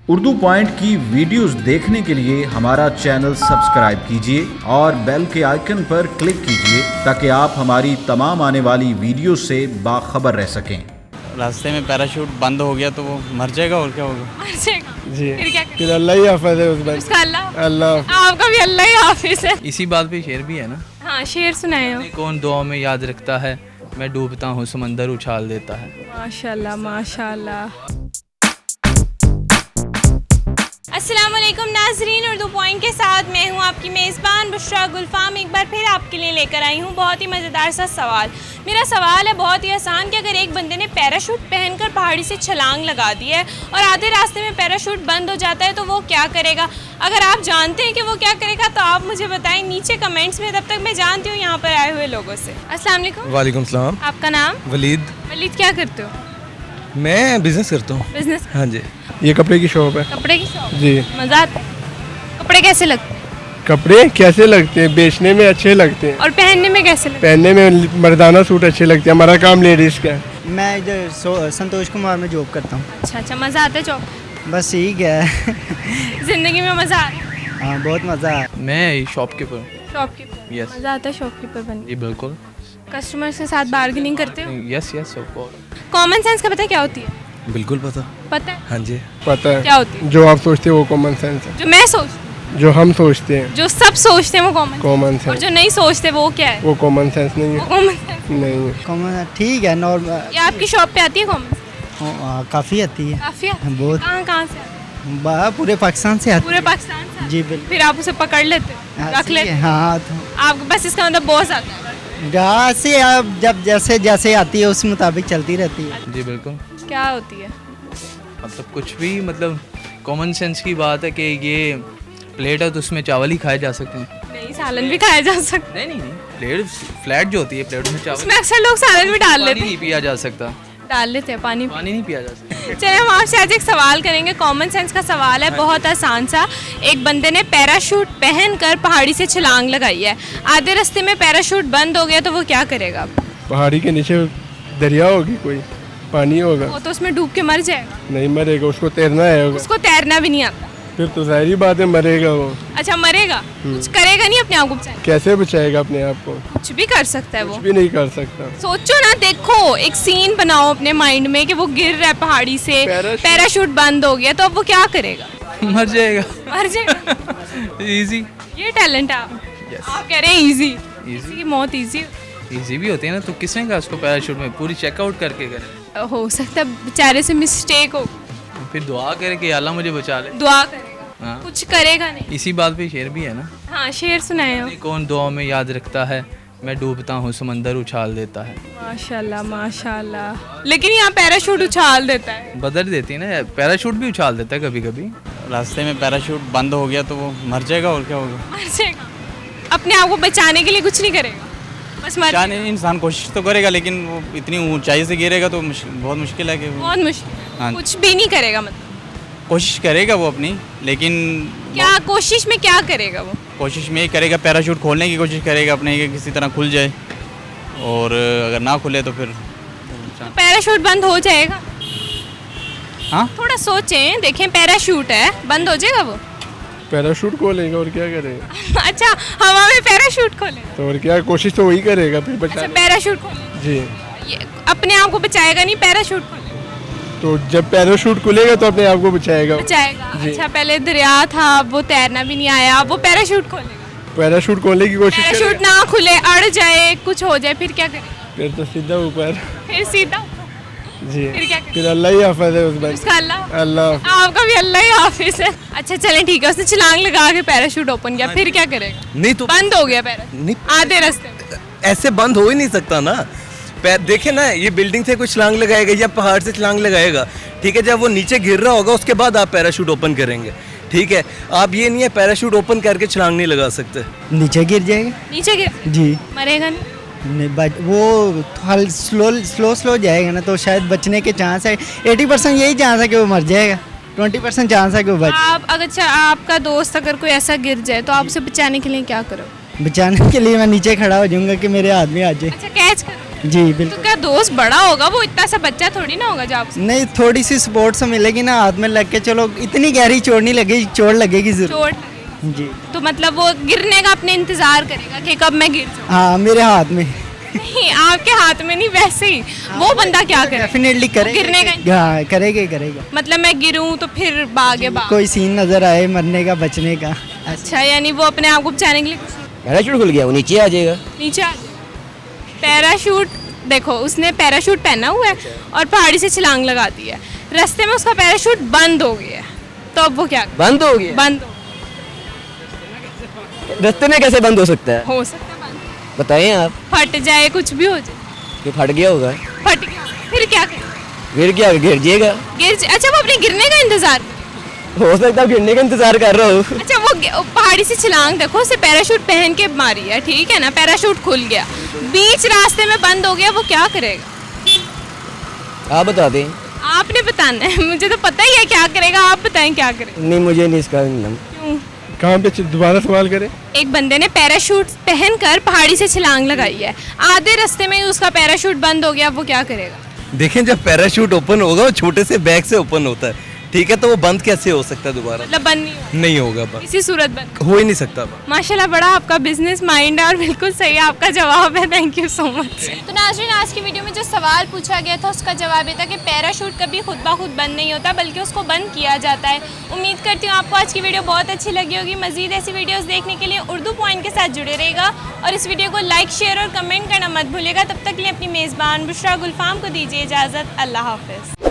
Urdu point की videos देखने के लिए हमारा चैनल सब्सक्राइब कीजिए और बेल के आइकन पर क्लिक कीजिए ताकि आप हमारी तमाम आने वाली वीडियो से बाखबर रह सकें। रास्ते में पैराशूट बंद हो गया तो वो मर जाएगा और क्या होगा। मर जाएगा जी फिर क्या करें? फिर अल्लाह ही हाफिज़ है उस उसका अल्लाह अल्लाह आपका भी अल्लाह ही हाफिज है। इसी बात पे शेर भी है ना, हाँ शेर सुनाए हो। कौन दुआ में याद रखता है, मैं डूबता हूँ समंदर उछाल देता है। माशाल्लाह माशाल्लाह। अस्सलाम वालेकुम नाजरीन, उर्दू पॉइंट के साथ मैं हूँ आपकी मेज़बान बुशरा गुलफाम। एक बार फिर आपके लिए लेकर आई हूँ बहुत ही मज़ेदार सा सवाल। मेरा सवाल है बहुत ही आसान कि अगर एक बंदे ने पैराशूट पहनकर पहाड़ी से छलांग लगा दी है और आधे रास्ते में पैराशूट बंद हो जाता है तो वो क्या करेगा। अगर आप जानते हैं कि वो क्या करेगा तो आप मुझे बताएं नीचे कमेंट्स में। तब तक मैं जानती हूँ यहाँ पर आए हुए लोगों से। अस्सलाम वालेकुम। वालेकुम सलाम। आपका नाम? वलीद। वलीद, क्या करते हो? मैं बिजनेस करता हूँ। बिजनेस? हाँ जी, ये कपड़े की शॉप है। कपड़े की शॉप? जी। मज़ा आता है? कपड़े कैसे लगते हैं? कपड़े कैसे लगते हैं? बेचने में अच्छे लगते हैं। और पहनने में कैसे लगते हैं? पहनने में मर्दाना सूट अच्छे लगते हैं। हमारा काम लेडीज़ का है। मैं इधर संतोष कुमार में जॉब करता हूँ। अच्छा अच्छा, मज़ा आता है जॉब? बस ठीक है। ज़िंदगी में मज़ा आ रहा है? हाँ बहुत मज़ा है। मैं शॉपकीपर हूँ। शॉपकीपर? Yes. मज़ा आता है शॉपकीपर बनने? जी बिल्कुल। कस्टमर्स के साथ बार्गेनिंग करते हो? Yes yes of course. Common sense का पता है क्या होती है? बिल्कुल पता। पता है? हाँ जी पता है। क्या होती है? जो आप सोचते हैं वो कॉमन सेंस है। जो मैं सोचती हूँ? जो हम सोचते हैं जो सब सोचते हैं वो कॉमन कॉमन और सेंस, जो नहीं सोचते वो क्या है? वो कॉमन सेंस नहीं वो है। Common sense. नहीं है। कॉमन ठीक है नॉर्मल। ये आपकी शॉप पे आती है कॉमन? काफ़ी आती है। काफ़ी आती है? बहुत। कहाँ से आती है? पूरे पाकिस्तान से आती पूरे पाकिस्तान से? जी बिल्कुल। फिर आप उसे पकड़ लेते हो, रख लेते हो? हाँ तो आपको बस इसका मतलब बहुत आता है? यहाँ से अब जब जैसे जैसे आती है उस मुताबिक चलती रहती है। जी बिल्कुल। क्या होती है? मतलब कुछ भी, मतलब कॉमन सेंस की बात है कि ये प्लेट है तो उसमें चावल ही खाए जा सकते हैं। नहीं, सालन भी खाया जा सकता है। नहीं प्लेट फ्लैट जो होती है, प्लेट में चावल, उसमें अक्सर लोग सालन भी डाल पानी लेते नहीं हैं। पिया जा सकता। डाल लेते हैं पानी। पानी नहीं पिया जा सकता। चलिए हम आपसे आज एक सवाल करेंगे, कॉमन सेंस का सवाल है, बहुत आसान सा। एक बंदे ने पैराशूट पहनकर पहाड़ी से छलांग लगाई है, आधे रास्ते में पैराशूट बंद हो गया तो वो क्या करेगा? पहाड़ी के नीचे दरिया होगी, कोई पानी होगा। वो तो उसमें डूब के मर जाएगा। नहीं मरेगा, उसको तैरना है होगा। उसको तैरना भी नहीं आता। फिर तो जाहिर बात है मरेगा वो। अच्छा मरेगा, कुछ करेगा नहीं अपने आप को बचाने? कैसे बचाएगा अपने आप को? कुछ भी कर सकता है वो। कुछ भी नहीं कर सकता। सोचो ना, देखो एक सीन बनाओ अपने माइंड में कि वो गिर रहा है पहाड़ी से, पैराशूट बंद हो गया तो अब वो क्या करेगा? मर जाएगा। मर जाएगा। इजी। ये टैलेंट है आप? आप कह रहे हैं इजी? किसी की मौत इजी इजी भी होती है ना, तो किसने कहा उसको पैराशूट में पूरी चेकआउट करके करे? हो सकता है बेचारे से मिस्टेक हो, फिर दुआ करे कि अल्लाह मुझे बचा ले। दुआ करेगा। हाँ। कुछ करेगा नहीं। इसी बात पे शेर भी है ना, हाँ शेर सुनाए हो। कौन दुआ में याद रखता है, मैं डूबता हूँ समंदर उछाल देता है। माशाल्लाह माशाल्लाह। लेकिन यहाँ पैराशूट उछाल देता है। बदल देती है ना, पैराशूट भी उछाल देता है कभी कभी। रास्ते में पैराशूट बंद हो गया तो वो मर जाएगा और क्या होगा। मर जाएगा। अपने आप को बचाने के लिए कुछ नहीं करेगा, बस मर जाने इंसान कोशिश तो करेगा लेकिन वो इतनी ऊंचाई से गिरेगा तो बहुत मुश्किल है कि वो बहुत मुश्किल। हाँ। कुछ भी नहीं करेगा मतलब? कोशिश करेगा वो अपनी, लेकिन क्या कोशिश में क्या करेगा वो? कोशिश में ही करेगा, पैराशूट खोलने की कोशिश करेगा अपने कि किसी तरह खुल जाए, और अगर ना खुले तो फिर पैराशूट बंद हो जाएगा? हाँ थोड़ा सोचें, देखें पैराशूट है, बंद हो जाएगा वो? पैराशूट खोलेगा और क्या करेगा? अच्छा हवा में पैराशूट खोलेगा? तो और क्या, कोशिश तो वही करेगा फिर अच्छा बचाने। पैराशूट खोलेगा। जी। ये अपने आप को बचाएगा नहीं, पैराशूट खोलेगा तो जब पैराशूट खुलेगा तो अपने आप को बचाएगा। बचाएगा। जी। अच्छा पहले दरिया था, अब वो तैरना भी नहीं आया, अब वो पैराशूट खोलेगा। पैराशूट खोलने की कोशिश पैराशूट करेगा। ना खुले, अड़ जाए, कुछ हो जाए, फिर क्या करेगा? फिर तो सीधा ऊपर। फिर सीधा जी फिर क्या करेगा? फिर अल्लाह ही हाफिज़ है उस बंदे। उसका अल्लाह अल्लाह। आपका भी अल्लाह ही हाफिज है। अच्छा चलें ठीक है, उसने छलांग लगा के पैराशूट ओपन किया, फिर क्या करेगा? नहीं तो बंद हो गया पैराशूट नहीं, आधे रास्ते में। ऐसे बंद हो ही नहीं सकता ना। देखे ना, ये बिल्डिंग से कुछ छलांग लगाएगा या पहाड़ से छलांग लगाएगा, ठीक है, जब वो नीचे गिर रहा होगा उसके बाद आप पैराशूट ओपन करेंगे, ठीक है। आप ये नहीं है पैराशूट ओपन करके छलांग नहीं लगा सकते। नीचे गिर जाएगा। नीचे गिर जी मरेगा नहीं? नहीं बट वो स्लो जाएगा ना तो शायद बचने के चांस है। 80% यही चांस है कि वो मर जाएगा, 20% चांस है कि वो बच। आप अगर अच्छा आपका दोस्त अगर कोई ऐसा गिर जाए तो आप उसे बचाने के लिए क्या करो? बचाने के लिए मैं नीचे खड़ा हो जाऊंगा कि मेरे हाथ में आ जाए। अच्छा कैच करो। जी तो बिल्कुल। क्या दोस्त बड़ा होगा, वो इतना सा बच्चा थोड़ी ना होगा जो आपसे नहीं, थोड़ी सी सपोर्ट से मिलेगी ना, हाथ में लग के चलो, इतनी गहरी चोट नहीं लगेगी, चोट लगेगी जरूर। चोट लगेगी। जी तो मतलब वो गिरने का अपने इंतजार करेगा कि कब मैं गिर जाऊँ। हाँ, मेरे हाथ में नहीं, आपके हाथ में नहीं, वैसे ही वो बंदा क्या करे, डेफिनेटली करेगा। गिरने का हाँ, करेगा ही करेगा। मतलब मैं गिरूं तो फिर भागे भाग। कोई सीन नजर आए मरने का, बचने का। अच्छा, यानी वो अपने आप को बचाने के लिए कुछ पैराशूट खुल गया, वो नीचे आ जाएगा। नीचे आ जाए। पैराशूट, देखो उसने पैराशूट पहना हुआ है और पहाड़ी से छलांग लगा दी है, रास्ते में उसका पैराशूट बंद हो गया है, तो अब वो क्या बंद हो गया? बंद रास्ते में कैसे बंद हो सकता है? हो सकता है बंद, बताइए आप। फट जाए, कुछ भी हो जाए, कि फट गया होगा, फट गया फिर क्या करें? गिर गया, गिर जाएगा। अच्छा, वो अपने गिरने का इंतजार कर, हो सकता है गिरने का इंतजार कर रहा हूँ। अच्छा वो पहाड़ी से छलांग, देखो उसे पैराशूट पहन के मारी है, ठीक है ना, पैराशूट खुल गया, बीच रास्ते में बंद हो गया, वो क्या करेगा? आप बता दें। आपने बताना है, मुझे तो पता ही है क्या करेगा, आप बताएं क्या करेगा। नहीं, मुझे नहीं इसका नाम। क्यों? कहाँ पे दोबारा सवाल करें? एक बंदे ने पैराशूट पहनकर पहाड़ी से छलांग लगाई है, आधे रास्ते में ही उसका पैराशूट बंद हो गया, वो क्या करेगा? देखें, जब पैराशूट ओपन होगा वो छोटे से बैग से ओपन होता है, ठीक है, तो वो बंद कैसे हो सकता है दोबारा? मतलब बंद नहीं होगा, नहीं होगा बंद, किसी सूरत बंद। हो ही नहीं सकता बंद। माशाल्लाह, बड़ा आपका बिजनेस माइंड है और बिल्कुल सही आपका जवाब है, थैंक यू सो मच। तो नाज़रीन, आज की वीडियो में जो सवाल पूछा गया था उसका जवाब ये था कि पैराशूट कभी खुद ब खुद बंद नहीं होता, बल्कि उसको बंद किया जाता है। उम्मीद करती हूँ आपको आज की वीडियो बहुत अच्छी लगी होगी। मजीद ऐसी वीडियोज़ देखने के लिए उर्दू पॉइंट के साथ जुड़े रहेगा और इस वीडियो को लाइक, शेयर और कमेंट करना मत भूलिएगा। तब तक के लिए अपनी मेज़बान बुशरा गुलफाम को दीजिए इजाज़त। अल्लाह हाफ़िज़।